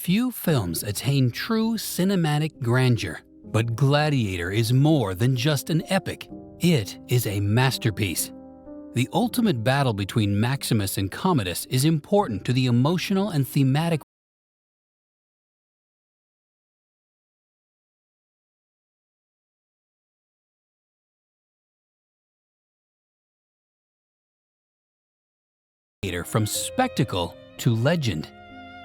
Few films attain true cinematic grandeur, but Gladiator is more than just an epic. It is a masterpiece. The ultimate battle between Maximus and Commodus is important to the emotional and thematic from spectacle to legend.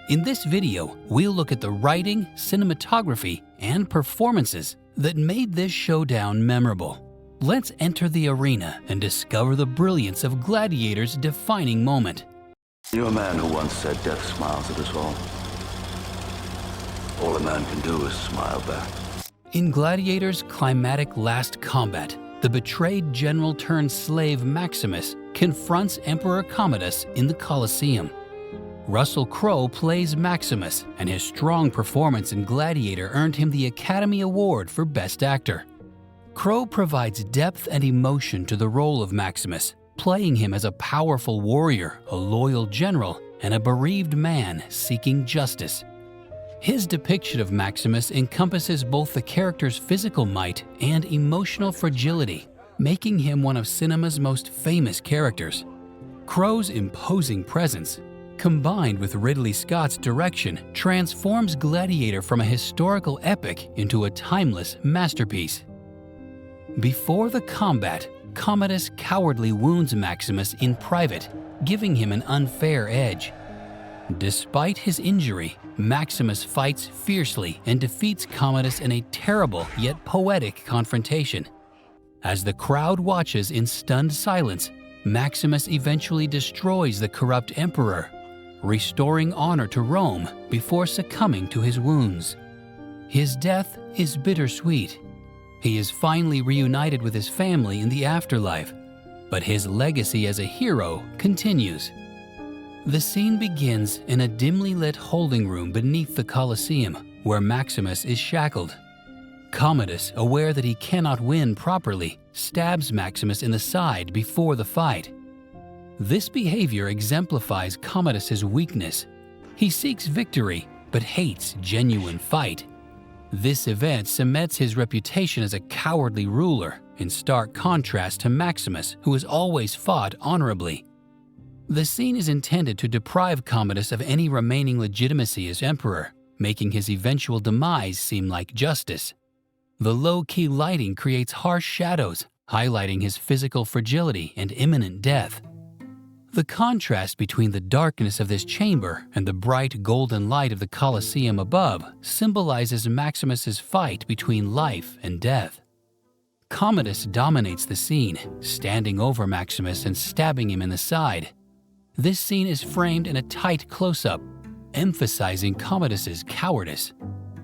In this video, we'll look at the writing, cinematography, and performances that made this showdown memorable. Let's enter the arena and discover the brilliance of Gladiator's defining moment. You're a man who once said death smiles at us all. All a man can do is smile back. In Gladiator's climactic last combat, the betrayed general-turned-slave Maximus confronts Emperor Commodus in the Colosseum. Russell Crowe plays Maximus, and his strong performance in Gladiator earned him the Academy Award for Best Actor. Crowe provides depth and emotion to the role of Maximus, playing him as a powerful warrior, a loyal general, and a bereaved man seeking justice. His depiction of Maximus encompasses both the character's physical might and emotional fragility, making him one of cinema's most famous characters. Crowe's imposing presence, combined with Ridley Scott's direction, transforms Gladiator from a historical epic into a timeless masterpiece. Before the combat, Commodus cowardly wounds Maximus in private, giving him an unfair edge. Despite his injury, Maximus fights fiercely and defeats Commodus in a terrible yet poetic confrontation. As the crowd watches in stunned silence, Maximus eventually destroys the corrupt emperor, restoring honor to Rome before succumbing to his wounds. His death is bittersweet. He is finally reunited with his family in the afterlife, but his legacy as a hero continues. The scene begins in a dimly lit holding room beneath the Colosseum, where Maximus is shackled. Commodus, aware that he cannot win properly, stabs Maximus in the side before the fight. This behavior exemplifies Commodus's weakness. He seeks victory, but hates genuine fight. This event cements his reputation as a cowardly ruler, in stark contrast to Maximus, who has always fought honorably. The scene is intended to deprive Commodus of any remaining legitimacy as emperor, making his eventual demise seem like justice. The low-key lighting creates harsh shadows, highlighting his physical fragility and imminent death. The contrast between the darkness of this chamber and the bright golden light of the Colosseum above symbolizes Maximus's fight between life and death. Commodus dominates the scene, standing over Maximus and stabbing him in the side. This scene is framed in a tight close-up, emphasizing Commodus's cowardice.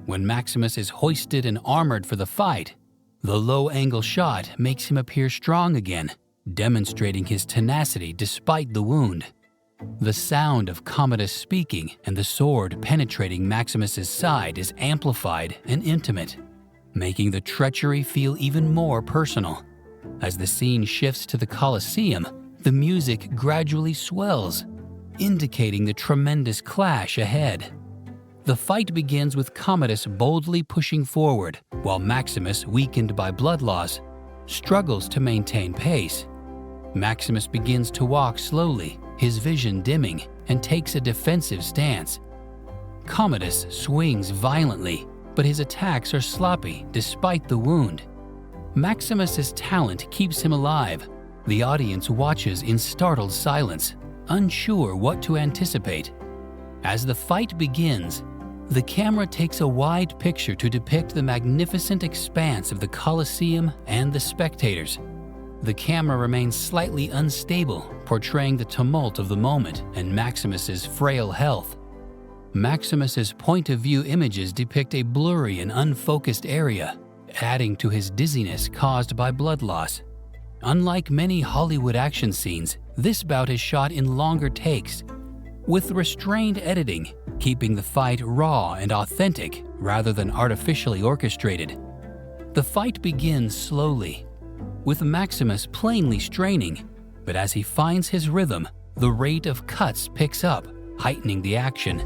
When Maximus is hoisted and armored for the fight, the low-angle shot makes him appear strong again, demonstrating his tenacity despite the wound. The sound of Commodus speaking and the sword penetrating Maximus's side is amplified and intimate, making the treachery feel even more personal. As the scene shifts to the Colosseum, the music gradually swells, indicating the tremendous clash ahead. The fight begins with Commodus boldly pushing forward, while Maximus, weakened by blood loss, struggles to maintain pace. Maximus begins to walk slowly, his vision dimming, and takes a defensive stance. Commodus swings violently, but his attacks are sloppy despite the wound. Maximus's talent keeps him alive. The audience watches in startled silence, unsure what to anticipate. As the fight begins, the camera takes a wide picture to depict the magnificent expanse of the Colosseum and the spectators. The camera remains slightly unstable, portraying the tumult of the moment and Maximus's frail health. Maximus's point-of-view images depict a blurry and unfocused area, adding to his dizziness caused by blood loss. Unlike many Hollywood action scenes, this bout is shot in longer takes, with restrained editing, keeping the fight raw and authentic rather than artificially orchestrated. The fight begins slowly, with Maximus plainly straining, but as he finds his rhythm, the rate of cuts picks up, heightening the action.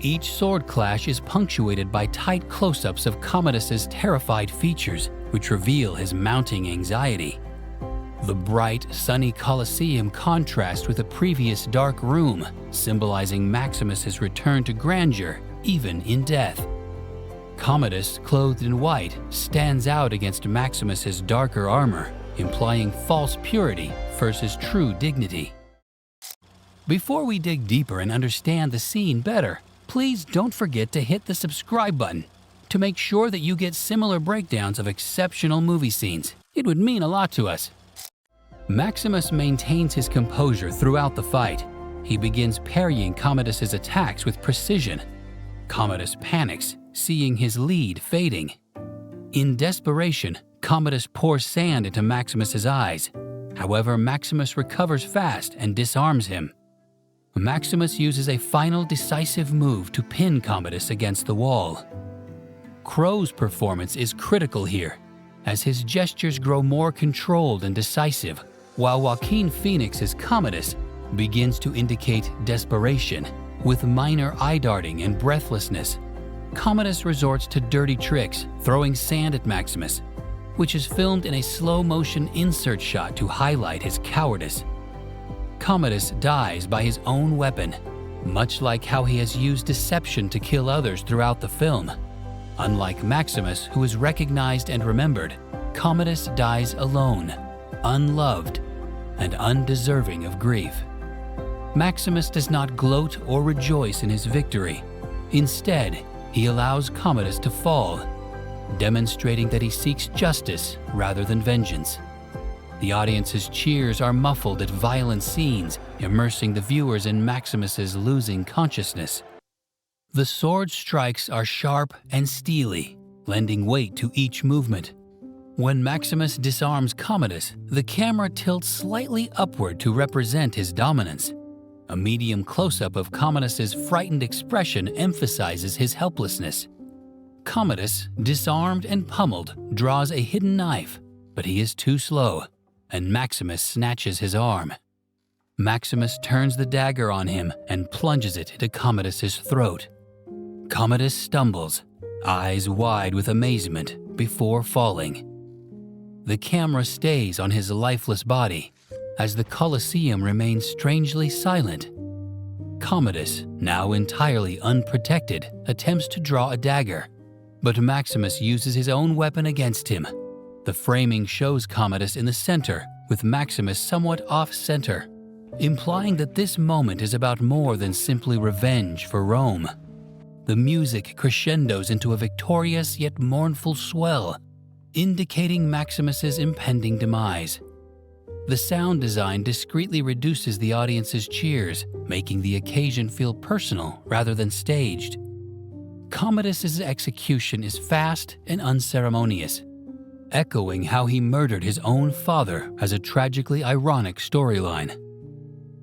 Each sword clash is punctuated by tight close-ups of Commodus's terrified features, which reveal his mounting anxiety. The bright, sunny Colosseum contrasts with the previous dark room, symbolizing Maximus's return to grandeur, even in death. Commodus, clothed in white, stands out against Maximus's darker armor, implying false purity versus true dignity. Before we dig deeper and understand the scene better, please don't forget to hit the subscribe button to make sure that you get similar breakdowns of exceptional movie scenes. It would mean a lot to us. Maximus maintains his composure throughout the fight. He begins parrying Commodus's attacks with precision. Commodus panics, seeing his lead fading. In desperation, Commodus pours sand into Maximus's eyes. However, Maximus recovers fast and disarms him. Maximus uses a final decisive move to pin Commodus against the wall. Crowe's performance is critical here, as his gestures grow more controlled and decisive, while Joaquin Phoenix's Commodus begins to indicate desperation, with minor eye-darting and breathlessness. Commodus resorts to dirty tricks, throwing sand at Maximus, which is filmed in a slow-motion insert shot to highlight his cowardice. Commodus dies by his own weapon, much like how he has used deception to kill others throughout the film. Unlike Maximus, who is recognized and remembered, Commodus dies alone, unloved, and undeserving of grief. Maximus does not gloat or rejoice in his victory. Instead, he allows Commodus to fall, demonstrating that he seeks justice rather than vengeance. The audience's cheers are muffled at violent scenes, immersing the viewers in Maximus's losing consciousness. The sword strikes are sharp and steely, lending weight to each movement. When Maximus disarms Commodus, the camera tilts slightly upward to represent his dominance. A medium close-up of Commodus's frightened expression emphasizes his helplessness. Commodus, disarmed and pummeled, draws a hidden knife, but he is too slow, and Maximus snatches his arm. Maximus turns the dagger on him and plunges it into Commodus's throat. Commodus stumbles, eyes wide with amazement, before falling. The camera stays on his lifeless body, as the Colosseum remains strangely silent. Commodus, now entirely unprotected, attempts to draw a dagger, but Maximus uses his own weapon against him. The framing shows Commodus in the center, with Maximus somewhat off-center, implying that this moment is about more than simply revenge for Rome. The music crescendos into a victorious yet mournful swell, indicating Maximus's impending demise. The sound design discreetly reduces the audience's cheers, making the occasion feel personal rather than staged. Commodus's execution is fast and unceremonious, echoing how he murdered his own father as a tragically ironic storyline.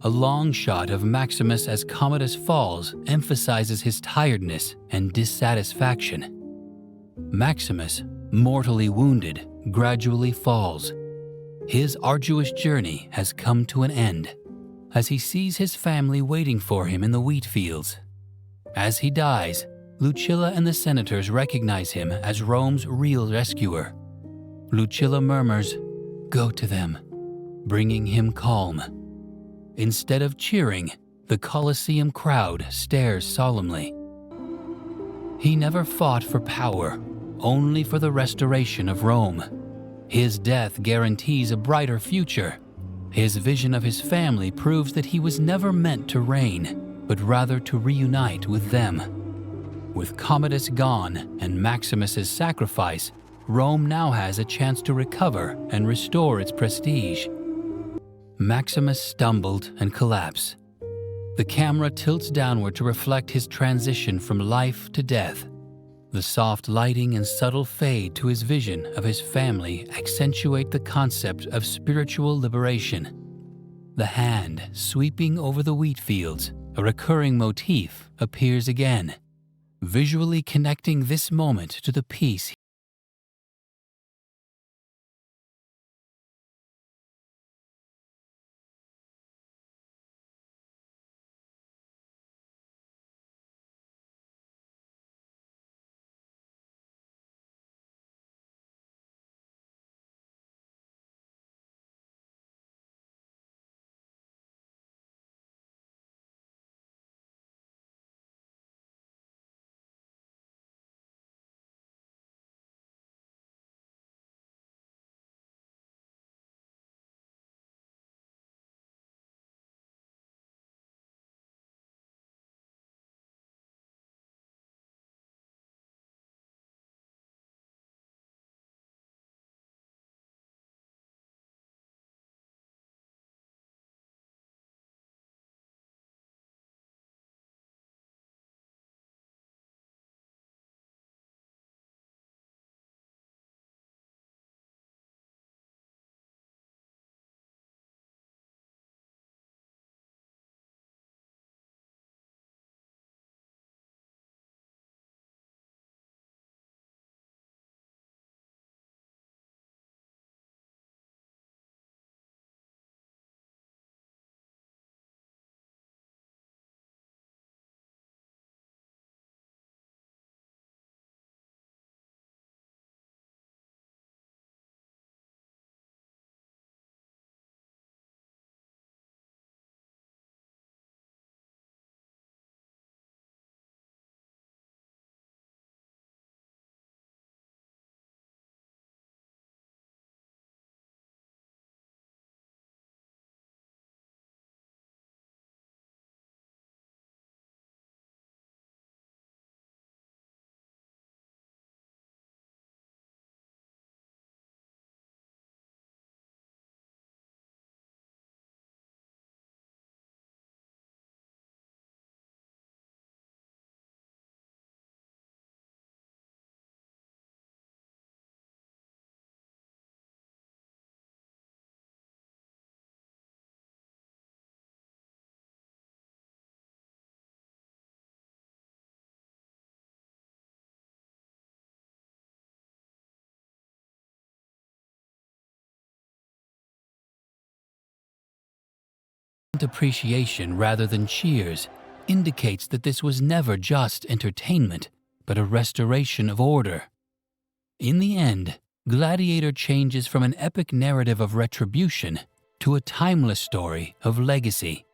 A long shot of Maximus as Commodus falls emphasizes his tiredness and dissatisfaction. Maximus, mortally wounded, gradually falls. His arduous journey has come to an end, as he sees his family waiting for him in the wheat fields. As he dies, Lucilla and the senators recognize him as Rome's real rescuer. Lucilla murmurs, "Go to them," bringing him calm. Instead of cheering, the Colosseum crowd stares solemnly. He never fought for power, only for the restoration of Rome. His death guarantees a brighter future. His vision of his family proves that he was never meant to reign, but rather to reunite with them. With Commodus gone and Maximus's sacrifice, Rome now has a chance to recover and restore its prestige. Maximus stumbled and collapsed. The camera tilts downward to reflect his transition from life to death. The soft lighting and subtle fade to his vision of his family accentuate the concept of spiritual liberation. The hand sweeping over the wheat fields, a recurring motif, appears again, visually connecting this moment to the peace appreciation rather than cheers indicates that this was never just entertainment, but a restoration of order. In the end, Gladiator changes from an epic narrative of retribution to a timeless story of legacy,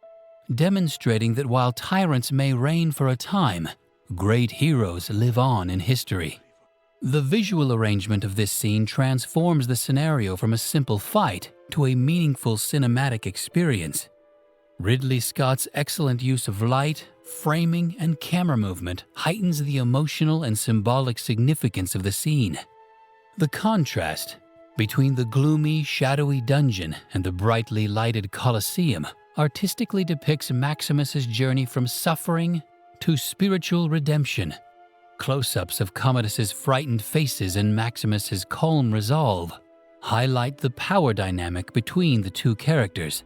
demonstrating that while tyrants may reign for a time, great heroes live on in history. The visual arrangement of this scene transforms the scenario from a simple fight to a meaningful cinematic experience. Ridley Scott's excellent use of light, framing, and camera movement heightens the emotional and symbolic significance of the scene. The contrast between the gloomy, shadowy dungeon and the brightly lighted Colosseum artistically depicts Maximus's journey from suffering to spiritual redemption. Close-ups of Commodus's frightened faces and Maximus's calm resolve highlight the power dynamic between the two characters.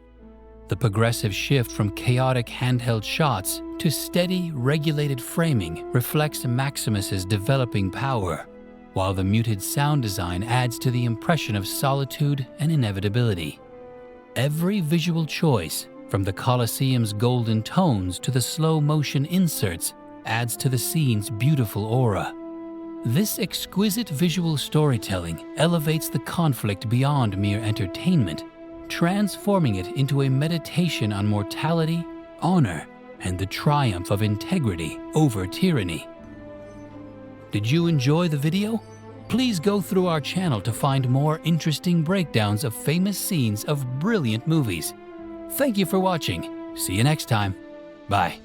The progressive shift from chaotic handheld shots to steady, regulated framing reflects Maximus's developing power, while the muted sound design adds to the impression of solitude and inevitability. Every visual choice, from the Colosseum's golden tones to the slow-motion inserts, adds to the scene's beautiful aura. This exquisite visual storytelling elevates the conflict beyond mere entertainment, transforming it into a meditation on mortality, honor, and the triumph of integrity over tyranny. Did you enjoy the video? Please go through our channel to find more interesting breakdowns of famous scenes of brilliant movies. Thank you for watching. See you next time. Bye.